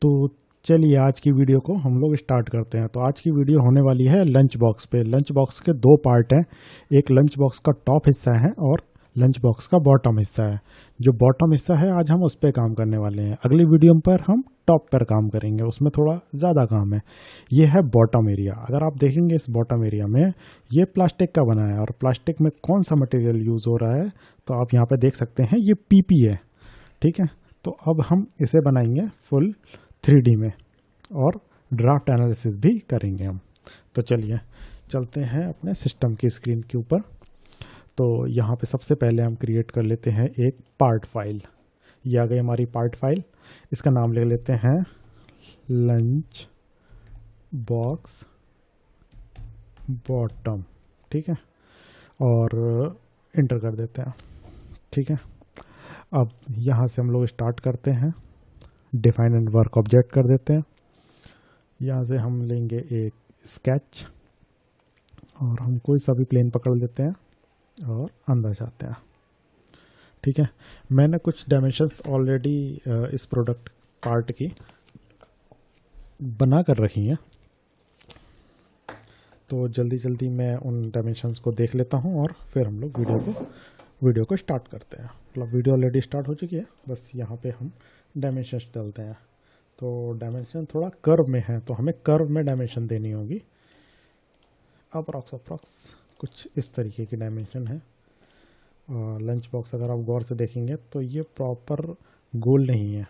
तो चलिए आज की वीडियो को हम लोग स्टार्ट करते हैं। तो आज की वीडियो होने वाली है लंच बॉक्स पे। लंच बॉक्स के दो पार्ट हैं, एक लंच बॉक्स का टॉप हिस्सा है और लंच बॉक्स का बॉटम हिस्सा है। जो बॉटम हिस्सा है आज हम उस पर काम करने वाले हैं, अगली वीडियो पर हम टॉप पर काम करेंगे, उसमें थोड़ा ज़्यादा काम है। ये है बॉटम एरिया। अगर आप देखेंगे इस बॉटम एरिया में ये प्लास्टिक का बना है और प्लास्टिक में कौन सा मटेरियल यूज़ हो रहा है तो आप यहाँ पे देख सकते हैं, ये पीपी है। ठीक है, तो अब हम इसे बनाएंगे फुल 3D में और ड्राफ्ट एनालिसिस भी करेंगे हम। तो चलिए चलते हैं अपने सिस्टम की स्क्रीन के ऊपर। तो यहाँ पे सबसे पहले हम क्रिएट कर लेते हैं एक पार्ट फाइल। ये आ गई हमारी पार्ट फाइल। इसका नाम ले लेते हैं लंच बॉक्स बॉटम। ठीक है, और इंटर कर देते हैं। ठीक है, अब यहाँ से हम लोग स्टार्ट करते हैं, डिफाइन एंड वर्क ऑब्जेक्ट कर देते हैं। यहाँ से हम लेंगे एक स्केच और हम कोई सा भी प्लेन पकड़ लेते हैं और अंदर जाते हैं। ठीक है, मैंने कुछ डायमेंशंस ऑलरेडी इस प्रोडक्ट पार्ट की बना कर रखी हैं, तो जल्दी जल्दी मैं उन डायमेंशंस को देख लेता हूँ और फिर हम लोग वीडियो को स्टार्ट करते हैं। मतलब वीडियो ऑलरेडी स्टार्ट हो चुकी है, बस यहाँ पे हम डायमेंशंस डालते हैं। तो डायमेंशन थोड़ा कर्व में है तो हमें कर्व में डायमेंशन देनी होगी। अप्रॉक्स कुछ इस तरीके की डायमेंशन है। लंच बॉक्स अगर आप गौर से देखेंगे तो ये प्रॉपर गोल नहीं है,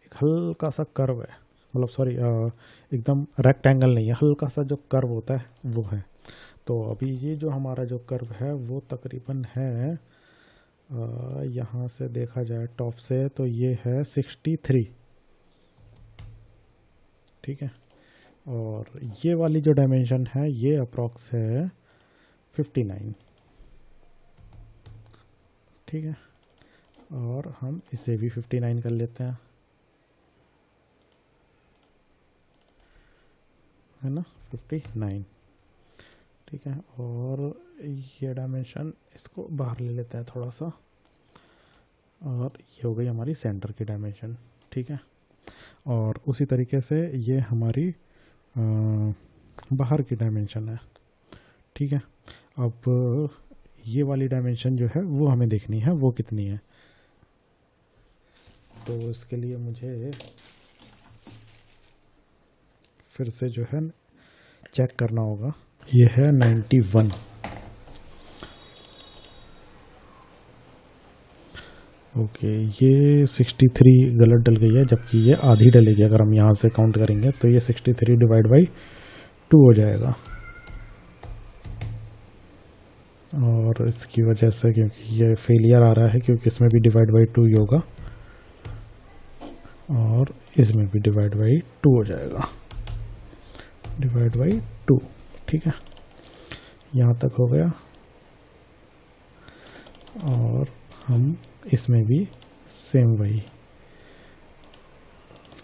एक हल्का सा कर्व है। मतलब सॉरी, एकदम रेक्टेंगल नहीं है, हल्का सा जो कर्व होता है वो है। तो अभी ये जो हमारा जो कर्व है वो तकरीबन है, यहाँ से देखा जाए टॉप से तो ये है 63। ठीक है, और ये वाली जो डायमेंशन है ये अप्रॉक्स है 59। ठीक है, और हम इसे भी 59 कर लेते हैं, है ना, 59। ठीक है, और ये डायमेंशन इसको बाहर ले लेते हैं थोड़ा सा, और ये हो गई हमारी सेंटर की डायमेंशन। ठीक है, और उसी तरीके से ये हमारी बाहर की डायमेंशन है। ठीक है, अब ये वाली डायमेंशन जो है वो हमें देखनी है, वो कितनी है। तो इसके लिए मुझे फिर से जो है चेक करना होगा। ये है 91। ओके, ये 63 गलत डल गई है, जबकि ये आधी डलेगी। अगर हम यहाँ से काउंट करेंगे तो ये 63 डिवाइड बाई 2 हो जाएगा। और इसकी वजह से, क्योंकि ये फेलियर आ रहा है, क्योंकि इसमें भी डिवाइड बाई 2 ही होगा और इसमें भी डिवाइड बाई 2 हो जाएगा, डिवाइड बाई 2। ठीक है, यहाँ तक हो गया। और हम इसमें भी सेम वही,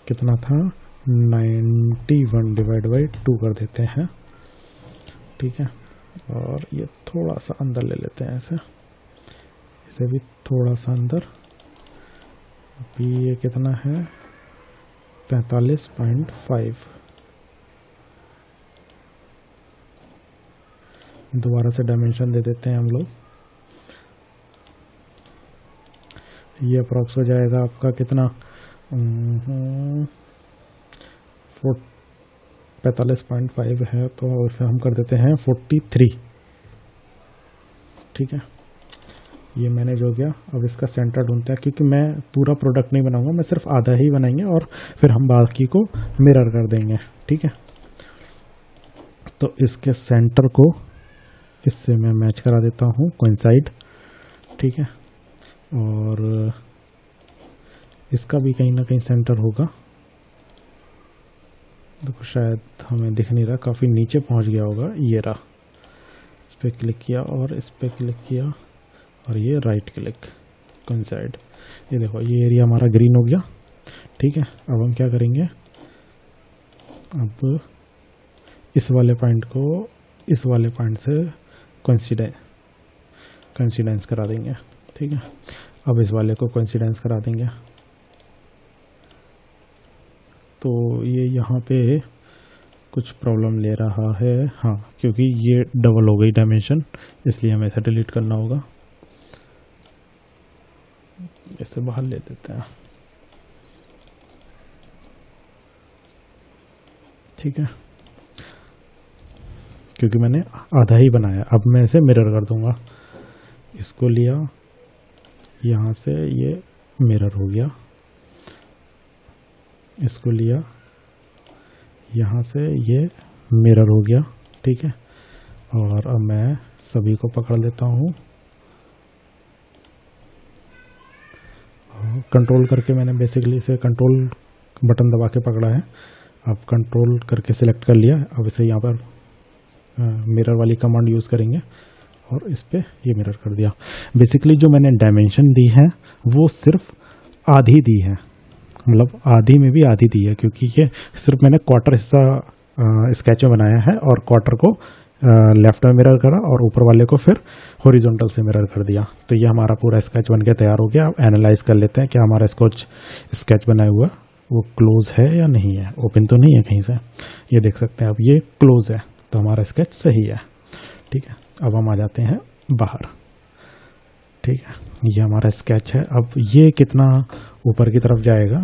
कितना था, 91 डिवाइड बाई 2 कर देते हैं। ठीक है, और ये थोड़ा सा अंदर ले लेते हैं ऐसे, इसे भी थोड़ा सा अंदर। अभी ये कितना है, 45.5। दोबारा से डायमेंशन दे देते हैं हम लोग। ये अप्रॉक्स हो जाएगा आपका कितना, 45.5 है, तो इसे हम कर देते हैं 43। ठीक है, ये मैनेज हो गया। अब इसका सेंटर ढूंढते हैं, क्योंकि मैं पूरा प्रोडक्ट नहीं बनाऊंगा, मैं सिर्फ आधा ही बनाएंगे और फिर हम बाकी को मिरर कर देंगे। ठीक है, तो इसके सेंटर को इससे मैं मैच करा देता हूँ, कोइंसाइड। ठीक है, और इसका भी कहीं ना कहीं सेंटर होगा। देखो शायद हमें दिख नहीं रहा, काफ़ी नीचे पहुंच गया होगा। ये रहा, इस पर क्लिक किया और इस पर क्लिक किया और ये राइट क्लिक, कोइंसाइड। ये देखो, ये एरिया हमारा ग्रीन हो गया। ठीक है, अब हम क्या करेंगे, अब इस वाले पॉइंट को इस वाले पॉइंट से कोइंसिडेंस करा देंगे। ठीक है, अब इस वाले को कोइंसिडेंस करा देंगे। तो ये यहाँ पे कुछ प्रॉब्लम ले रहा है। हाँ, क्योंकि ये डबल हो गई डायमेंशन, इसलिए हमें इसे डिलीट करना होगा। इसे बाहर ले देते हैं। ठीक है, क्योंकि मैंने आधा ही बनाया। अब मैं इसे मिरर कर दूंगा। इसको लिया, यहाँ से ये मिरर हो गया। इसको लिया, यहाँ से ये मिरर हो गया। ठीक है, और अब मैं सभी को पकड़ लेता हूँ। कंट्रोल करके मैंने बेसिकली इसे कंट्रोल बटन दबा के पकड़ा है। अब कंट्रोल करके सिलेक्ट कर लिया। अब इसे यहाँ पर मिरर वाली कमांड यूज़ करेंगे और इस पे ये मिरर कर दिया। बेसिकली जो मैंने डायमेंशन दी है वो सिर्फ आधी दी है, मतलब आधी में भी आधी दी है, क्योंकि ये सिर्फ मैंने क्वार्टर हिस्सा स्केच में बनाया है और क्वार्टर को लेफ्ट में मिरर करा और ऊपर वाले को फिर हॉरिजॉन्टल से मिरर कर दिया। तो ये हमारा पूरा स्केच बन के तैयार हो गया। अब एनालाइज कर लेते हैं कि हमारा स्केच बनाया हुआ वो क्लोज है या नहीं है, ओपन तो नहीं है कहीं से। ये देख सकते हैं, अब ये क्लोज है, तो हमारा स्केच सही है। ठीक है, अब हम आ जाते हैं बाहर। ठीक है, ये हमारा स्केच है। अब ये कितना ऊपर की तरफ जाएगा,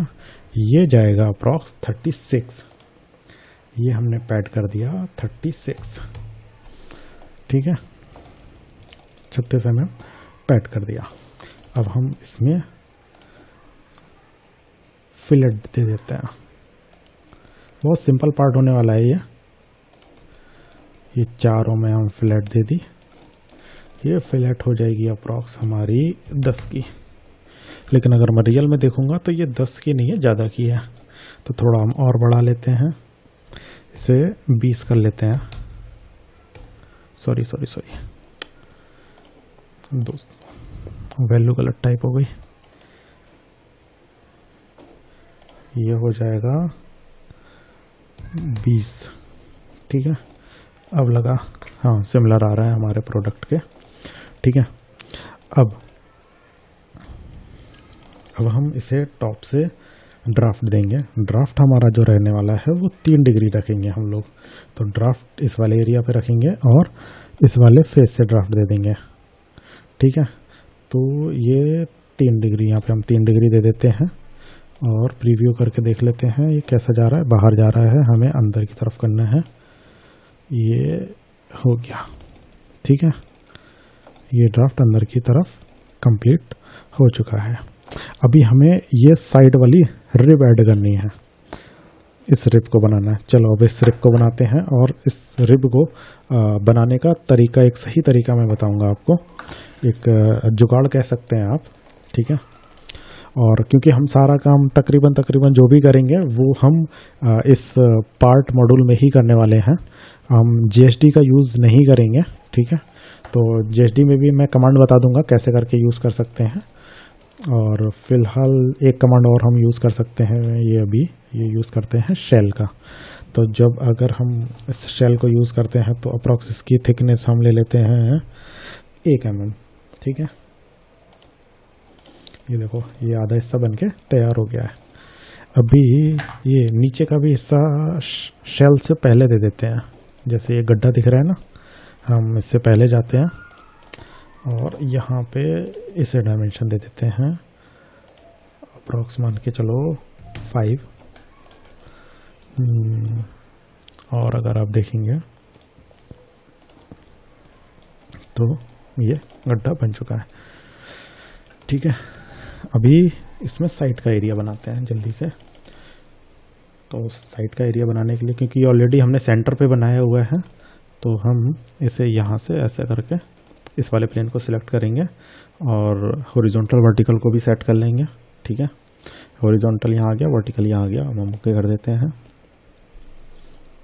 ये जाएगा अप्रॉक्स 36। ये हमने पैड कर दिया 36। ठीक है, 36 mm पैड कर दिया। अब हम इसमें फिलेट दे देते हैं। बहुत सिंपल पार्ट होने वाला है ये चारों में हम फिलेट दे दी। ये फिलेट हो जाएगी अप्रॉक्स हमारी 10 की। लेकिन अगर मैं रियल में देखूंगा तो ये 10 की नहीं है, ज़्यादा की है। तो थोड़ा हम और बढ़ा लेते हैं, इसे 20 कर लेते हैं। सॉरी वैल्यू गलत टाइप हो गई। ये हो जाएगा 20। ठीक है, अब लगा, हाँ सिमिलर आ रहा है हमारे प्रोडक्ट के। ठीक है, अब हम इसे टॉप से ड्राफ्ट देंगे। ड्राफ्ट हमारा जो रहने वाला है वो 3 डिग्री रखेंगे हम लोग। तो ड्राफ्ट इस वाले एरिया पे रखेंगे और इस वाले फेस से ड्राफ्ट दे देंगे। ठीक है, तो ये 3 डिग्री, यहाँ पे हम 3 डिग्री दे देते हैं और प्रीव्यू करके देख लेते हैं ये कैसा जा रहा है। बाहर जा रहा है, हमें अंदर की तरफ करना है। ये हो गया। ठीक है, ये ड्राफ्ट अंदर की तरफ कंप्लीट हो चुका है। अभी हमें ये साइड वाली रिब ऐड करनी है, इस रिब को बनाना है। चलो अब इस रिब को बनाते हैं और इस रिब को बनाने का तरीका, एक सही तरीका मैं बताऊंगा आपको। एक जुगाड़ कह सकते हैं आप। ठीक है, और क्योंकि हम सारा काम तकरीबन जो भी करेंगे वो हम इस पार्ट मॉड्यूल में ही करने वाले हैं। हम GSD का यूज़ नहीं करेंगे। ठीक है, तो GSD में भी मैं कमांड बता दूंगा कैसे करके यूज़ कर सकते हैं। और फिलहाल एक कमांड और हम यूज़ कर सकते हैं, ये यूज़ करते हैं शेल का। तो जब अगर हम इस शेल को यूज़ करते हैं तो अप्रॉक्स इसकी थिकनेस हम ले लेते हैं 1 mm। ठीक है, ये देखो ये आधा हिस्सा बनके तैयार हो गया है। अभी ये नीचे का भी हिस्सा शेल से पहले दे देते हैं। जैसे ये गड्ढा दिख रहा है ना, हम इससे पहले जाते हैं और यहाँ पे इसे डायमेंशन दे देते हैं अप्रॉक्स मान के चलो 5। और अगर आप देखेंगे तो ये गड्ढा बन चुका है। ठीक है, अभी इसमें साइड का एरिया बनाते हैं जल्दी से। तो साइड का एरिया बनाने के लिए, क्योंकि ऑलरेडी हमने सेंटर पे बनाया हुआ है, तो हम इसे यहाँ से ऐसे करके इस वाले प्लेन को सिलेक्ट करेंगे और हॉरिजॉन्टल वर्टिकल को भी सेट कर लेंगे। ठीक है, हॉरिजॉन्टल यहाँ आ गया, वर्टिकल यहाँ आ गया। अब हम ओके कर देते हैं।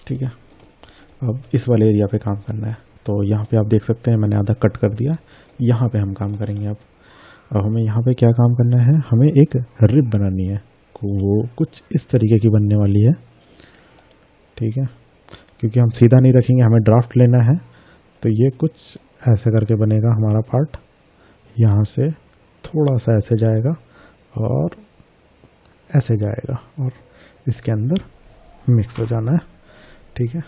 ठीक है, अब इस वाले एरिया पे काम करना है। तो यहाँ पे आप देख सकते हैं मैंने आधा कट कर दिया। यहाँ पे हम काम करेंगे। अब हमें यहाँ पे क्या काम करना है, हमें एक रिब बनानी है। वो कुछ इस तरीके की बनने वाली है। ठीक है, क्योंकि हम सीधा नहीं रखेंगे, हमें ड्राफ्ट लेना है। तो ये कुछ ऐसे करके बनेगा हमारा पार्ट। यहाँ से थोड़ा सा ऐसे जाएगा और ऐसे जाएगा और इसके अंदर मिक्स हो जाना है। ठीक है,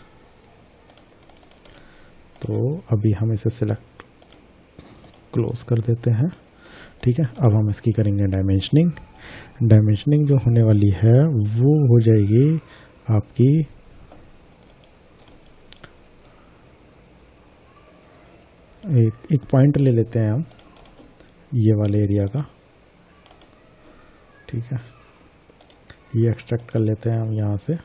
तो अभी हम इसे सिलेक्ट क्लोज कर देते हैं। ठीक है, अब हम इसकी करेंगे डायमेंशनिंग। डायमेंशनिंग जो होने वाली है वो हो जाएगी आपकी एक पॉइंट ले लेते हैं हम ये वाले एरिया का। ठीक है, ये एक्सट्रैक्ट कर लेते हैं हम यहाँ से।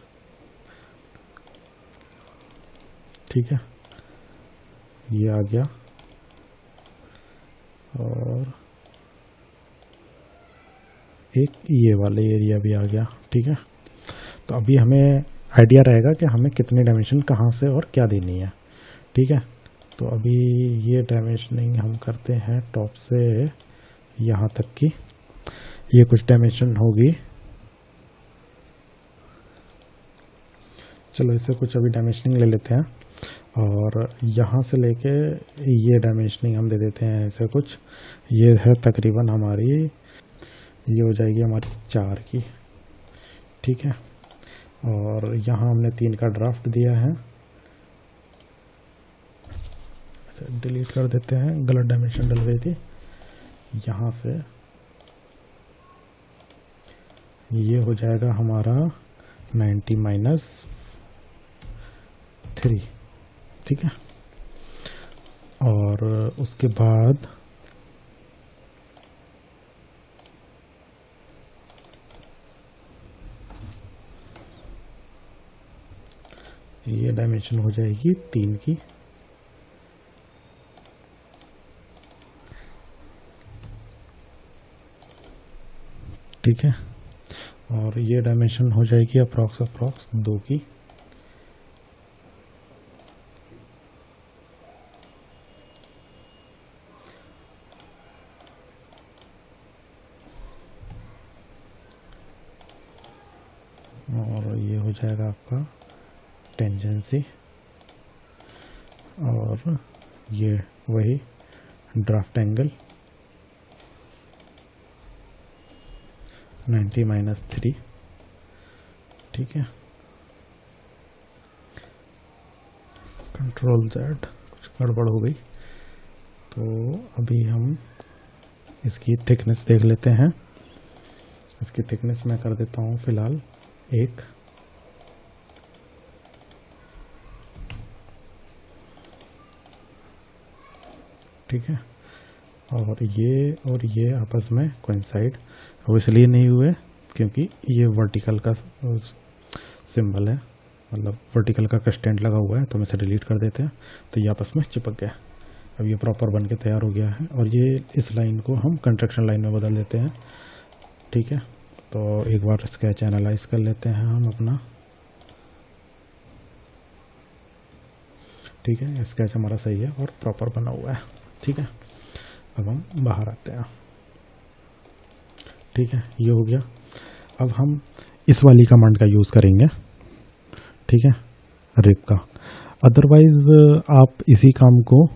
ठीक है, ये आ गया और एक ये वाले एरिया भी आ गया। ठीक है, तो अभी हमें आइडिया रहेगा कि हमें कितनी डायमेंशन कहाँ से और क्या देनी है। ठीक है, तो अभी ये डायमेंशनिंग हम करते हैं टॉप से यहाँ तक की। ये कुछ डायमेंशन होगी, चलो इसे कुछ अभी डायमेंशनिंग ले लेते हैं और यहाँ से लेके ये डायमेंशनिंग हम दे देते हैं ऐसे कुछ। ये है तकरीबन हमारी, ये हो जाएगी हमारी 4 की। ठीक है, और यहाँ हमने 3 का ड्राफ्ट दिया है। डिलीट कर देते हैं, गलत डायमेंशन डल गई थी। यहाँ से ये हो जाएगा हमारा 90 - 3। ठीक है, और उसके बाद ये डायमेंशन हो जाएगी 3 की। ठीक है, और ये डायमेंशन हो जाएगी अप्रॉक्स 2 की। और ये हो जाएगा आपका टेंजेंसी, और ये वही ड्राफ्ट एंगल 90 - 3। ठीक है, Ctrl Z, कुछ गड़बड़ हो गई। तो अभी हम इसकी थिकनेस देख लेते हैं। इसकी थिकनेस मैं कर देता हूँ फिलहाल 1। ठीक है, और ये आपस में कोइंसाइड वो इसलिए नहीं हुए क्योंकि ये वर्टिकल का सिंबल है, मतलब वर्टिकल का कंस्टेंट लगा हुआ है, तो हम इसे डिलीट कर देते हैं। तो ये आपस में चिपक गया। अब ये प्रॉपर बन के तैयार हो गया है, और ये इस लाइन को हम कंस्ट्रक्शन लाइन में बदल देते हैं। ठीक है, तो एक बार स्केच एनालाइज कर लेते हैं हम अपना। ठीक है, स्केच हमारा सही है और प्रॉपर बना हुआ है। ठीक है, अब हम बाहर आते हैं। ठीक है, ये हो गया। अब हम इस वाली कमांड का यूज़ करेंगे। ठीक है, रिप का। अदरवाइज आप इसी काम को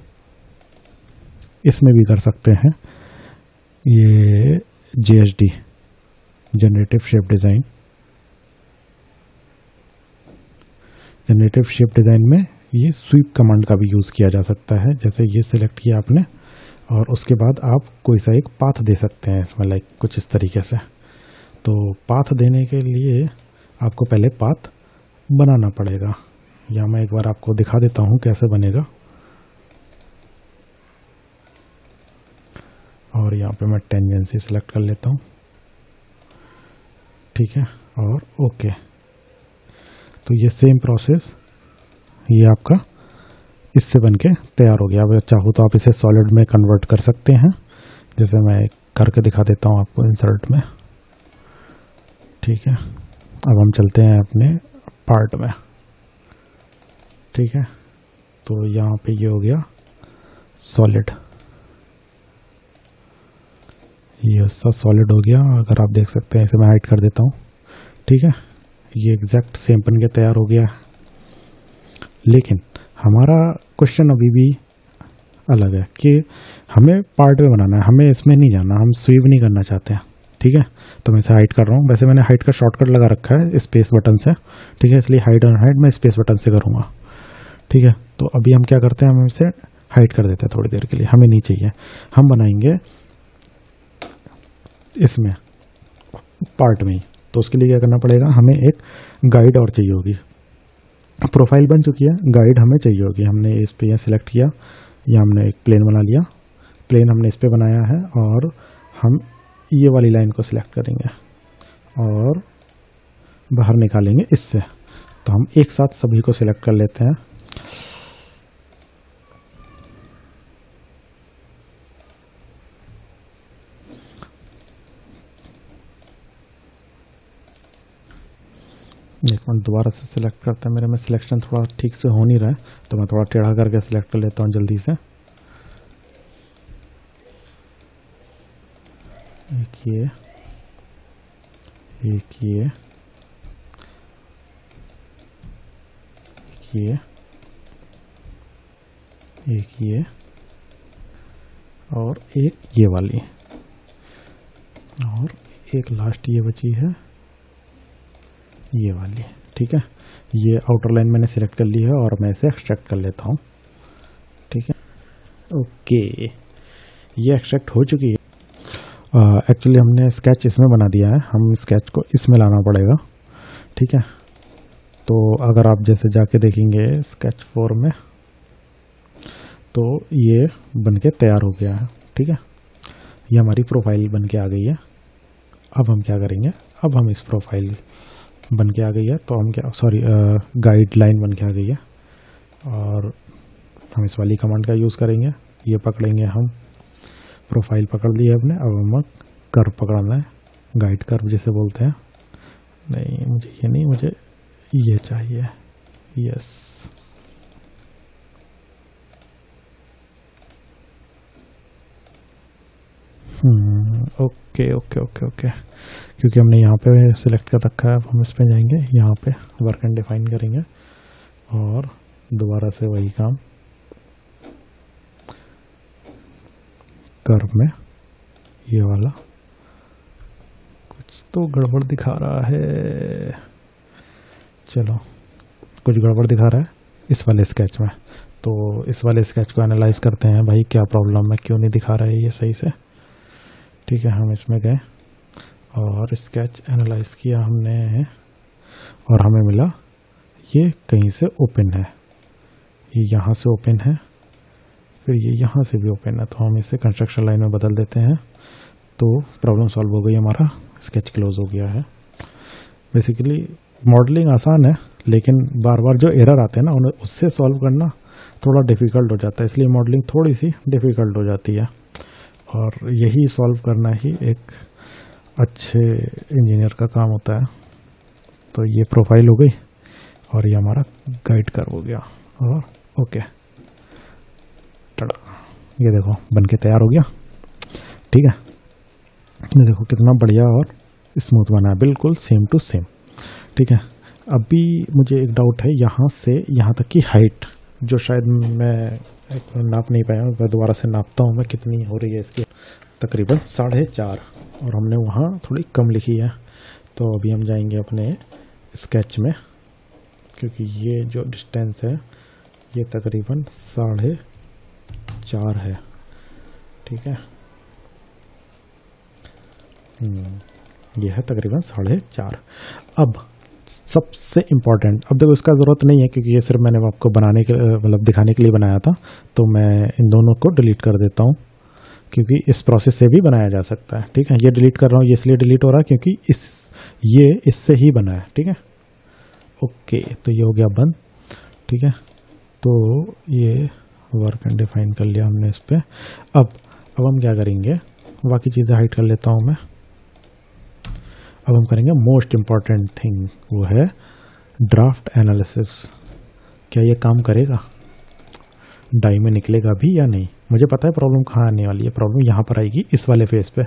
इसमें भी कर सकते हैं। ये JSD, generative shape design. Generative shape design में ये स्वीप कमांड का भी यूज़ किया जा सकता है। जैसे ये सिलेक्ट किया आपने, और उसके बाद आप कोई सा एक पाथ दे सकते हैं इसमें, लाइक कुछ इस तरीके से। तो पाथ देने के लिए आपको पहले पाथ बनाना पड़ेगा, या मैं एक बार आपको दिखा देता हूँ कैसे बनेगा। और यहाँ पे मैं टेंजेंसी सिलेक्ट कर लेता हूँ। ठीक है, और ओके। तो ये सेम प्रोसेस ये आपका इससे बनके तैयार हो गया। अब चाहो तो आप इसे सॉलिड में कन्वर्ट कर सकते हैं, जैसे मैं करके दिखा देता हूँ आपको इंसर्ट में। ठीक है, अब हम चलते हैं अपने पार्ट में। ठीक है, तो यहाँ पे ये हो गया सॉलिड, ये सब सॉलिड हो गया। अगर आप देख सकते हैं, इसे मैं हाइड कर देता हूँ। ठीक है, ये एग्जैक्ट सेम बन के तैयार हो गया। लेकिन हमारा क्वेश्चन अभी भी अलग है कि हमें पार्ट में बनाना है, हमें इसमें नहीं जाना, हम स्वीप नहीं करना चाहते हैं। ठीक है। तो मैं इसे हाइड कर रहा हूँ। वैसे मैंने हाइड का शॉर्टकट लगा रखा है स्पेस बटन से, ठीक है, इसलिए हाइड और हाइड मैं स्पेस बटन से करूँगा, ठीक है। तो अभी हम क्या करते हैं, हम इसे हाइड कर देते हैं थोड़ी देर के लिए, हमें नहीं चाहिए। हम बनाएंगे इसमें पार्ट में ही। तो उसके लिए क्या करना पड़ेगा, हमें एक गाइड और चाहिए होगी। प्रोफाइल बन चुकी है, गाइड हमें चाहिए होगी। हमने इस पे सिलेक्ट किया, या हमने एक प्लेन बना लिया, प्लेन हमने इस पे बनाया है, और हम ये वाली लाइन को सिलेक्ट करेंगे और बाहर निकालेंगे इससे। तो हम एक साथ सभी को सिलेक्ट कर लेते हैं। एक मिनट, दोबारा से सिलेक्ट करते हैं। मेरे में सिलेक्शन थोड़ा ठीक से हो नहीं रहा है, तो मैं थोड़ा टेढ़ा करके सिलेक्ट कर लेता हूँ जल्दी से। एक ये, एक ये, एक ये, एक ये, और एक ये वाली, और एक लास्ट ये बची है, ये वाली, ठीक है। ये आउटर लाइन मैंने सिलेक्ट कर ली है और मैं इसे एक्सट्रैक्ट कर लेता हूँ, ठीक है। ओके, ये एक्सट्रैक्ट हो चुकी है। एक्चुअली हमने स्केच इसमें बना दिया है, हम स्केच को इसमें लाना पड़ेगा, ठीक है। तो अगर आप जैसे जाके देखेंगे स्केच 4 में, तो ये बनके तैयार हो गया है, ठीक है। ये हमारी प्रोफाइल बनके आ गई है। अब हम क्या करेंगे, अब हम इस प्रोफाइल बन के आ गई है, तो हम क्या, सॉरी, गाइडलाइन बन के आ गई है, और हम इस वाली कमांड का यूज़ करेंगे। ये पकड़ेंगे हम, प्रोफाइल पकड़ ली है हमने, अब हमें कर्व पकड़ना है, गाइड कर्व जिसे बोलते हैं। नहीं, मुझे ये नहीं, मुझे ये चाहिए, yes. Okay okay okay okay, क्योंकि हमने यहाँ पे सिलेक्ट कर रखा है, अब हम इस पे जाएंगे, यहाँ पे वर्क एंड डिफाइन करेंगे, और दोबारा से वही काम कर्व में, ये वाला कुछ तो गड़बड़ दिखा रहा है। चलो, कुछ गड़बड़ दिखा रहा है इस वाले स्केच में, तो इस वाले स्केच को एनालाइज करते हैं, भाई क्या प्रॉब्लम है, क्यों नहीं दिखा रहा है ये सही से, ठीक है। हम इसमें गए और स्केच एनालाइज किया हमने, और हमें मिला ये कहीं से ओपन है, ये यहाँ से ओपन है, फिर ये यहाँ से भी ओपन है। तो हम इसे कंस्ट्रक्शन लाइन में बदल देते हैं, तो प्रॉब्लम सॉल्व हो गई, हमारा स्केच क्लोज हो गया है। बेसिकली मॉडलिंग आसान है, लेकिन बार बार जो एरर आते हैं ना, उन्हें उससे सॉल्व करना थोड़ा डिफ़िकल्ट हो जाता है, इसलिए मॉडलिंग थोड़ी सी डिफ़िकल्ट हो जाती है, और यही सॉल्व करना ही एक अच्छे इंजीनियर का काम होता है। तो ये प्रोफाइल हो गई, और ये हमारा गाइड कर्व हो गया, और ओके, टड़ा, ये देखो बन के तैयार हो गया, ठीक है। ये देखो कितना बढ़िया और स्मूथ बना है, बिल्कुल सेम टू सेम, ठीक है। अभी मुझे एक डाउट है, यहाँ से यहाँ तक की हाइट, जो शायद मैं नाप नहीं पाया, मैं दोबारा से नापता हूँ मैं कितनी हो रही है इसकी, तकरीबन 4.5, और हमने वहाँ थोड़ी कम लिखी है। तो अभी हम जाएंगे अपने स्केच में, क्योंकि ये जो डिस्टेंस है ये तकरीबन 4.5 है, ठीक है। ये है तकरीबन 4.5। अब सबसे इम्पॉर्टेंट, अब देखो इसका ज़रूरत नहीं है, क्योंकि ये सिर्फ मैंने आपको बनाने के, मतलब दिखाने के लिए बनाया था, तो मैं इन दोनों को डिलीट कर देता हूँ, क्योंकि इस प्रोसेस से भी बनाया जा सकता है, ठीक है। ये डिलीट कर रहा हूँ, ये इसलिए डिलीट हो रहा है क्योंकि ये इससे ही बना है, ठीक है। ओके, तो ये हो गया बंद, ठीक है। तो ये वर्क एंड डिफाइन कर लिया हमने इस पर। अब हम क्या करेंगे, बाकी चीज़ें हाइड कर लेता हूँ मैं। अब हम करेंगे मोस्ट इम्पॉर्टेंट थिंग, वो है ड्राफ्ट एनालिसिस। क्या ये काम करेगा, डाई में निकलेगा भी या नहीं? मुझे पता है प्रॉब्लम कहाँ आने वाली है, प्रॉब्लम यहाँ पर आएगी इस वाले फेस पे,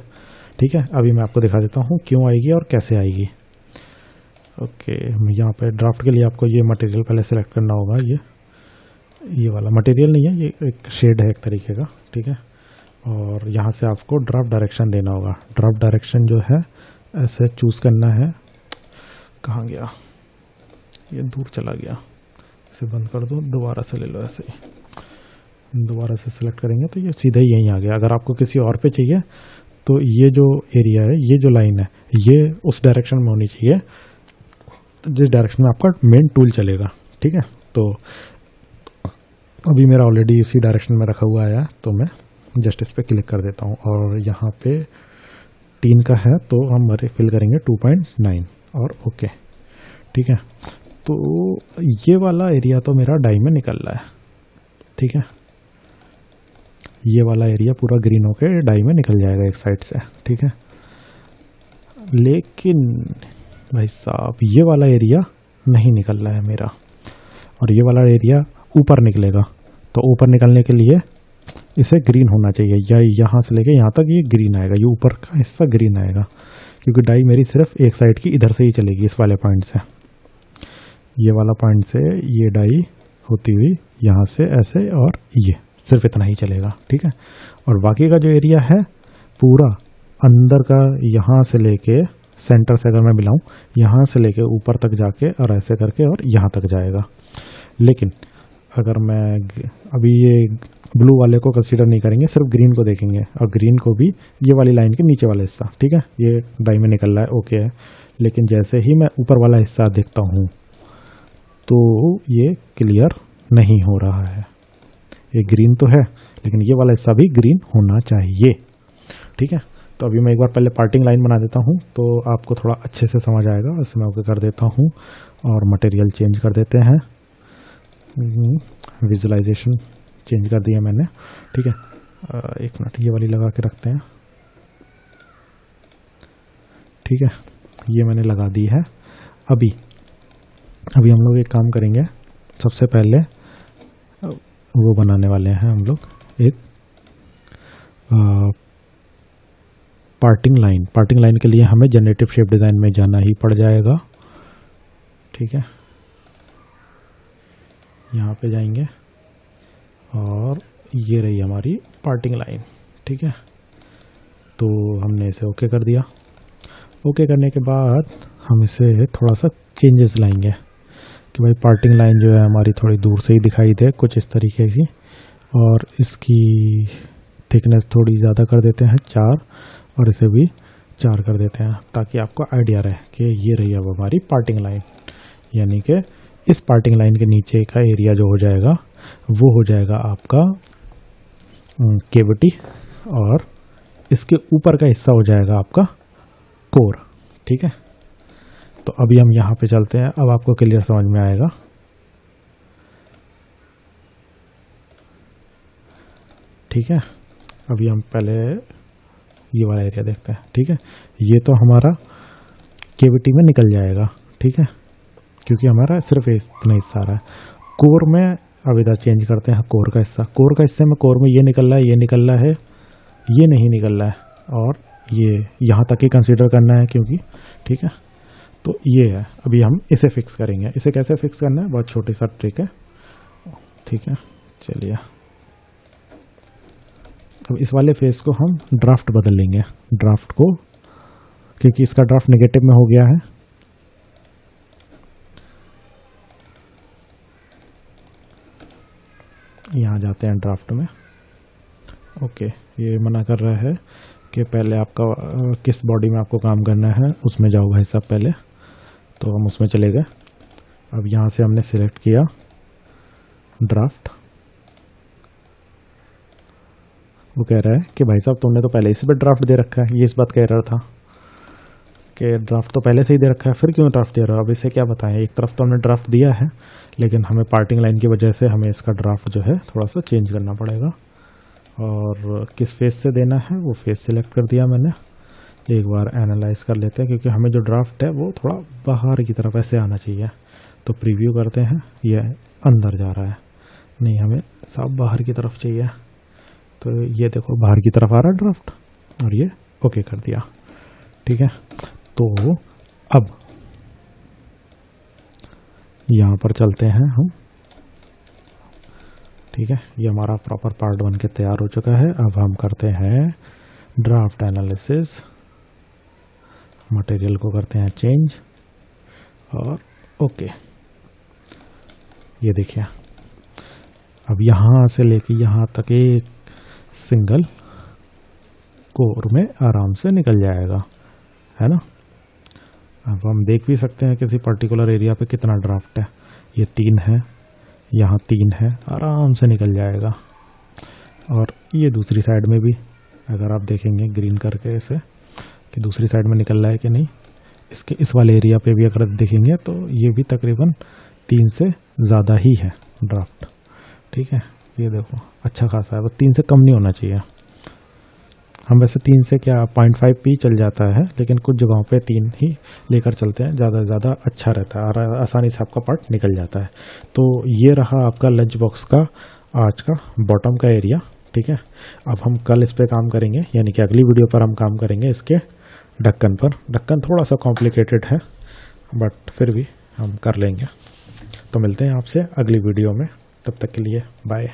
ठीक है। अभी मैं आपको दिखा देता हूँ क्यों आएगी और कैसे आएगी। ओके, यहाँ पे ड्राफ्ट के लिए आपको ये मटेरियल पहले सेलेक्ट करना होगा। ये वाला मटेरियल नहीं है, ये एक शेड है एक तरीके का, ठीक है। और यहाँ से आपको ड्राफ्ट डायरेक्शन देना होगा। ड्राफ्ट डायरेक्शन जो है ऐसे चूज़ करना है। कहाँ गया ये, दूर चला गया। इसे बंद कर दो, दोबारा से ले लो। ऐसे ही दोबारा से सिलेक्ट करेंगे तो ये सीधा ही यहीं आ गया। अगर आपको किसी और पे चाहिए तो ये जो एरिया है, ये जो लाइन है, ये उस डायरेक्शन में होनी चाहिए जिस डायरेक्शन में आपका मेन टूल चलेगा। ठीक है, तो अभी मेरा ऑलरेडी इसी डायरेक्शन में रखा हुआ है, तो मैं जस्ट इस पर क्लिक कर देता हूँ। और यहाँ पे 3 का है तो हम फिल करेंगे 2.9 और ओके। ठीक है, तो ये वाला एरिया तो मेरा डाई में निकल रहा है। ठीक है, ये वाला एरिया पूरा ग्रीन होकर डाई में निकल जाएगा एक साइड से। ठीक है, लेकिन भाई साहब ये वाला एरिया नहीं निकल रहा है मेरा, और ये वाला एरिया ऊपर निकलेगा। तो ऊपर निकलने के लिए इसे ग्रीन होना चाहिए, या यहाँ से लेके यहाँ तक ये ग्रीन आएगा, ये ऊपर का हिस्सा ग्रीन आएगा, क्योंकि डाई मेरी सिर्फ एक साइड की इधर से ही चलेगी, इस वाले पॉइंट से। ये वाला पॉइंट से ये डाई होती हुई यहाँ से ऐसे, और ये सिर्फ इतना ही चलेगा। ठीक है, और बाकी का जो एरिया है पूरा अंदर का, यहाँ से लेके सेंटर से अगर मैं मिलाऊं, यहाँ से लेके ऊपर तक जाके और ऐसे करके और यहाँ तक जाएगा। लेकिन अगर मैं अभी ये ब्लू वाले को कंसीडर नहीं करेंगे, सिर्फ ग्रीन को देखेंगे, और ग्रीन को भी ये वाली लाइन के नीचे वाला हिस्सा। ठीक है, ये डाई में निकल रहा है, ओके है। लेकिन जैसे ही मैं ऊपर वाला हिस्सा देखता हूँ तो ये क्लियर नहीं हो रहा है। ये ग्रीन तो है, लेकिन ये वाला हिस्सा भी ग्रीन होना चाहिए। ठीक है, तो अभी मैं एक बार पहले पार्टिंग लाइन बना देता हूँ तो आपको थोड़ा अच्छे से समझ आएगा। वैसे मैं ओके कर देता हूँ और मटेरियल चेंज कर देते हैं। विजुलाइजेशन चेंज कर दिया मैंने। ठीक है, एक मिनट ये वाली लगा के रखते हैं। ठीक है, ये मैंने लगा दी है। अभी हम लोग एक काम करेंगे। सबसे पहले वो बनाने वाले हैं हम लोग एक पार्टिंग लाइन। पार्टिंग लाइन के लिए हमें जनरेटिव शेप डिज़ाइन में जाना ही पड़ जाएगा। ठीक है, यहाँ पे जाएंगे और ये रही हमारी पार्टिंग लाइन। ठीक है, तो हमने इसे ओके कर दिया। ओके करने के बाद हम इसे थोड़ा सा चेंजेस लाएंगे कि भाई पार्टिंग लाइन जो है हमारी थोड़ी दूर से ही दिखाई दे, कुछ इस तरीके की। और इसकी थिकनेस थोड़ी ज़्यादा कर देते हैं 4, और इसे भी 4 कर देते हैं, ताकि आपको आइडिया रहे कि ये रही अब हमारी पार्टिंग लाइन। यानी कि इस पार्टिंग लाइन के नीचे का एरिया जो हो जाएगा वो हो जाएगा आपका केविटी, और इसके ऊपर का हिस्सा हो जाएगा आपका कोर। ठीक है, तो अभी हम यहाँ पे चलते हैं। अब आपको क्लियर समझ में आएगा। ठीक है, अभी हम पहले ये वाला एरिया देखते हैं। ठीक है, ये तो हमारा केविटी में निकल जाएगा। ठीक है, क्योंकि हमारा सिर्फ इतना हिस्सा आ रहा है। कोर में अब इधर चेंज करते हैं कोर का हिस्सा। कोर का हिस्से में कोर में ये निकल रहा है, ये निकल रहा है, ये नहीं निकल रहा है, और ये यहाँ तक ही कंसीडर करना है क्योंकि। ठीक है, तो ये है। अभी हम इसे फिक्स करेंगे। इसे कैसे फिक्स करना है, बहुत छोटी सा ट्रिक है। ठीक है, चलिए अब इस वाले फेस को हम ड्राफ्ट बदल लेंगे। ड्राफ्ट को, क्योंकि इसका ड्राफ्ट नेगेटिव में हो गया है। यहाँ जाते हैं ड्राफ्ट में। ओके, ये मना कर रहा है कि पहले आपका किस बॉडी में आपको काम करना है उसमें जाओ भाई साहब पहले, तो हम उसमें चले गए। अब यहाँ से हमने सिलेक्ट किया ड्राफ्ट। वो कह रहा है कि भाई साहब तुमने तो पहले इसी पे ड्राफ्ट दे रखा है। ये इस बात कह रहा था कि ड्राफ्ट तो पहले से ही दे रखा है, फिर क्यों ड्राफ्ट दे रहा हो। अब इसे क्या बताएं, एक तरफ तो हमने ड्राफ्ट दिया है, लेकिन हमें पार्टिंग लाइन की वजह से हमें इसका ड्राफ्ट जो है थोड़ा सा चेंज करना पड़ेगा। और किस फेस से देना है वो फेस सिलेक्ट कर दिया मैंने। एक बार एनालाइज कर लेते हैं, क्योंकि हमें जो ड्राफ्ट है वो थोड़ा बाहर की तरफ ऐसे आना चाहिए। तो प्रीव्यू करते हैं, ये अंदर जा रहा है, नहीं हमें साफ बाहर की तरफ चाहिए। तो ये देखो बाहर की तरफ आ रहा है ड्राफ्ट, और ये ओके कर दिया। ठीक है, तो अब यहाँ पर चलते हैं हम ठीक है, ये हमारा प्रॉपर पार्ट बन के तैयार हो चुका है। अब हम करते हैं ड्राफ्ट एनालिसिस, मटेरियल को करते हैं चेंज और ओके। ये देखिए अब यहाँ से लेके यहाँ तक एक सिंगल कोर में आराम से निकल जाएगा, है ना। अब हम देख भी सकते हैं किसी पर्टिकुलर एरिया पे कितना ड्राफ्ट है। ये 3 है, यहाँ 3 है, आराम से निकल जाएगा। और ये दूसरी साइड में भी अगर आप देखेंगे ग्रीन करके इसे कि दूसरी साइड में निकल रहा है कि नहीं, इसके इस वाले एरिया पे भी अगर देखेंगे तो ये भी तकरीबन 3 से ज़्यादा ही है ड्राफ्ट। ठीक है, ये देखो अच्छा खासा है, बस 3 से कम नहीं होना चाहिए। हम वैसे 3 से क्या 0.5 भी चल जाता है, लेकिन कुछ जगहों पे 3 ही लेकर चलते हैं, ज़्यादा से ज़्यादा अच्छा रहता है और आसानी से आपका पार्ट निकल जाता है। तो ये रहा आपका लंच बॉक्स का आज का बॉटम का एरिया। ठीक है, अब हम कल इस पर काम करेंगे, यानी कि अगली वीडियो पर हम काम करेंगे इसके ढक्कन पर। ढक्कन थोड़ा सा कॉम्प्लिकेटेड है बट फिर भी हम कर लेंगे। तो मिलते हैं आपसे अगली वीडियो में, तब तक के लिए बाय।